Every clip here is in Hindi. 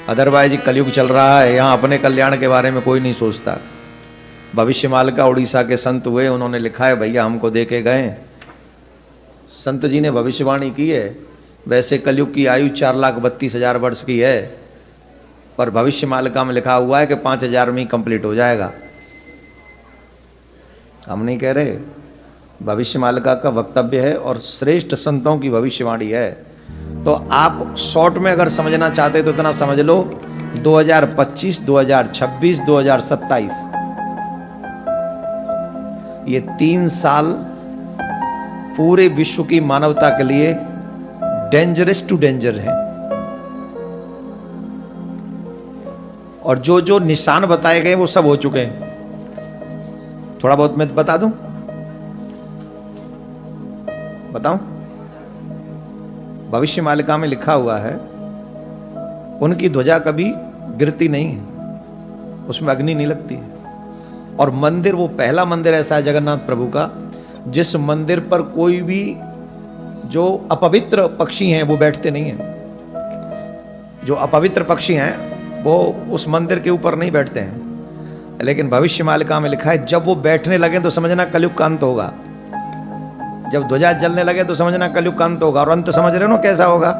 अदरवाइज कलयुग चल रहा है, यहाँ अपने कल्याण के बारे में कोई नहीं सोचता। भविष्यमाल का उड़ीसा के संत हुए, उन्होंने लिखा है, भैया हमको दे के गए, संत जी ने भविष्यवाणी की है। वैसे कलयुग की आयु 4,32,000 वर्ष की है, पर भविष्यमालिका में लिखा हुआ है कि 5,000 में ही कंप्लीट हो जाएगा। हम नहीं कह रहे, भविष्यमालिका का वक्तव्य है और श्रेष्ठ संतों की भविष्यवाणी है। तो आप शॉर्ट में अगर समझना चाहते तो इतना समझ लो, 2025, 2026, 2027 ये 3 साल पूरे विश्व की मानवता के लिए डेंजरस टू डेंजर है। और जो जो निशान बताए गए वो सब हो चुके हैं। थोड़ा बहुत मैं बता दूं, बताऊं? भविष्यमालिका में लिखा हुआ है, उनकी ध्वजा कभी गिरती नहीं है, उसमें अग्नि नहीं लगती है। और मंदिर, वो पहला मंदिर ऐसा है जगन्नाथ प्रभु का, जिस मंदिर पर कोई भी जो अपवित्र पक्षी हैं वो बैठते नहीं हैं। जो अपवित्र पक्षी हैं वो उस मंदिर के ऊपर नहीं बैठते हैं। लेकिन भविष्यमालिका में लिखा है, जब वो बैठने लगे तो समझना कलयुग का अंत होगा। जब ध्वजा जलने लगे तो समझना कलयुग का अंत होगा। और अंत समझ रहे हो ना कैसा होगा?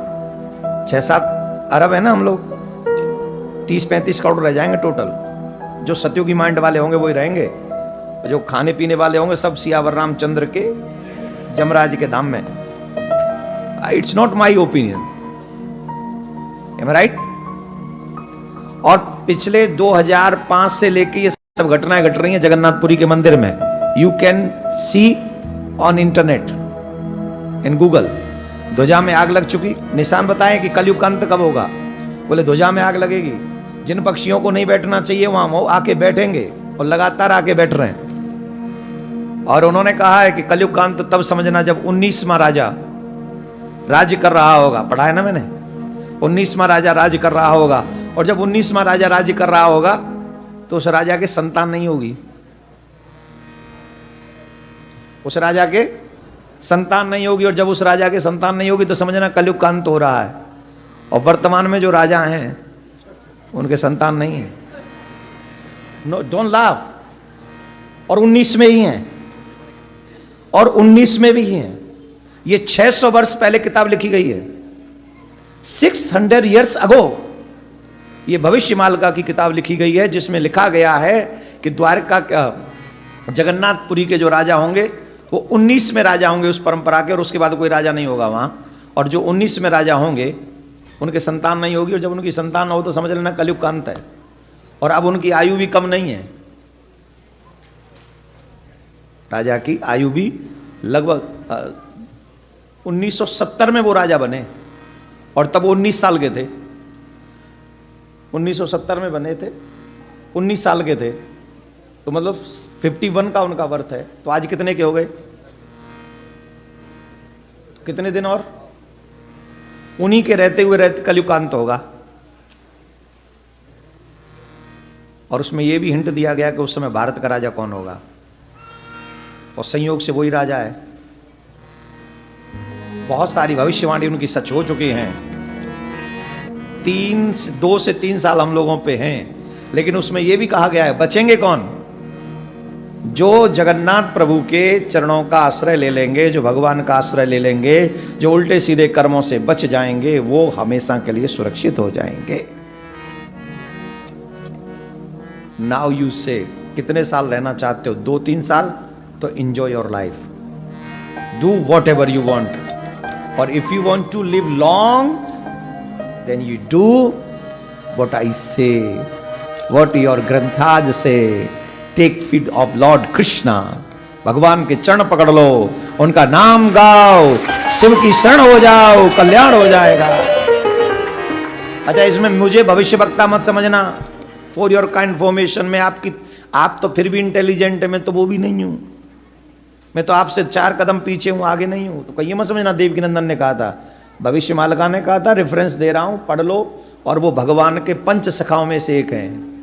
6-7 अरब है ना हम लोग, 30-35 करोड़ रह जाएंगे टोटल। जो सत्युगी माइंड वाले होंगे वही रहेंगे, जो खाने पीने वाले होंगे सब सियावर रामचंद्र के जमराज के धाम में। It's not my opinion, am I right? और पिछले 2005 से लेके ये सब घटनाएं घट रही हैं जगन्नाथपुरी के मंदिर में। You can see on internet, in Google. ध्वजा में आग लग चुकी, निशान बताएं कि कलयुग का अंत कब होगा। बोले ध्वजा में आग लगेगी, जिन पक्षियों को नहीं बैठना चाहिए वहां वो आके बैठेंगे, और लगातार आके बैठ रहे हैं। और उन्होंने कहा है कि कलयुग का अंत तब समझना जब 19वां राजा राज्य कर रहा होगा। पढ़ा है ना मैंने, 19वां राजा राज्य कर रहा होगा। और जब 19वां राजा राज्य कर रहा होगा तो उस राजा के संतान नहीं होगी, उस राजा के संतान नहीं होगी। और जब उस राजा के संतान नहीं होगी तो समझना कलयुग का अंत हो रहा है। और वर्तमान में जो राजा हैं उनके संतान नहीं है। No, don't laugh. और 19 में ही हैं, और 19 में भी हैं। ये 600 वर्ष पहले किताब लिखी गई है, 600 years ago ये भविष्यमालिका की किताब लिखी गई है, जिसमें लिखा गया है कि द्वारका जगन्नाथपुरी के जो राजा होंगे वो 19 में राजा होंगे उस परंपरा के, और उसके बाद कोई राजा नहीं होगा वहां। और जो 19 में राजा होंगे उनके संतान नहीं होगी, और जब उनकी संतान हो तो समझ लेना कलयुग का अंत है। और अब उनकी आयु भी कम नहीं है, राजा की आयु भी लगभग 1970 में वो राजा बने, और तब 19 साल के थे। 1970 में बने थे, 19 साल के थे, तो मतलब 51 का उनका वर्थ है। तो आज कितने के हो गए? कितने दिन और? उन्हीं के रहते हुए कलयुग का अंत होगा। और उसमें यह भी हिंट दिया गया कि उस समय भारत का राजा कौन होगा, और संयोग से वही राजा है। बहुत सारी भविष्यवाणी उनकी सच हो चुकी हैं। 2 से 3 साल हम लोगों पे हैं, लेकिन उसमें यह भी कहा गया है बचेंगे कौन? जो जगन्नाथ प्रभु के चरणों का आश्रय ले लेंगे, जो भगवान का आश्रय ले लेंगे, जो उल्टे सीधे कर्मों से बच जाएंगे, वो हमेशा के लिए सुरक्षित हो जाएंगे। नाउ यू से, कितने साल रहना चाहते हो? 2-3 साल? तो enjoy your life, do whatever you want. और if you want to live long, then you do what I say, what your ग्रंथाज से। Take heed of lord Krishna, भगवान के चरण पकड़ लो, उनका नाम गाओ, शिव की शरण हो जाओ, कल्याण हो जाएगा। अच्छा, इसमें मुझे भविष्य वक्ता मत समझना। फॉर योर काइंड इन्फॉर्मेशन में आप तो फिर भी इंटेलिजेंट है, मैं तो वो भी नहीं हूं। मैं तो आपसे 4 कदम पीछे हूं, आगे नहीं हूं। तो कहिए मत समझना देवकीनंदन ने कहा था, भविष्यमालिका ने कहा था, रेफरेंस दे रहा हूं, पढ़ लो। और वो भगवान के 5 सखाओं में से एक हैं।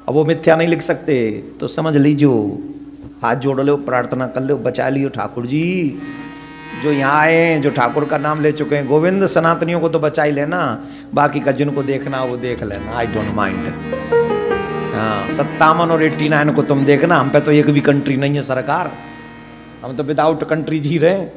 अब वो मिथ्या नहीं लिख सकते, तो समझ लीजिए, हाथ जोड़ लो, प्रार्थना कर लो, बचा लियो ठाकुर जी। जो यहाँ आए हैं, जो ठाकुर का नाम ले चुके हैं, गोविंद सनातनियों को तो बचा ही लेना, बाकी का जिनको देखना वो देख लेना, आई डोंट माइंड। हाँ 57 और 89 को तुम देखना, हम पे तो एक भी कंट्री नहीं है सरकार, हम तो विदाउट कंट्री जी रहे हैं।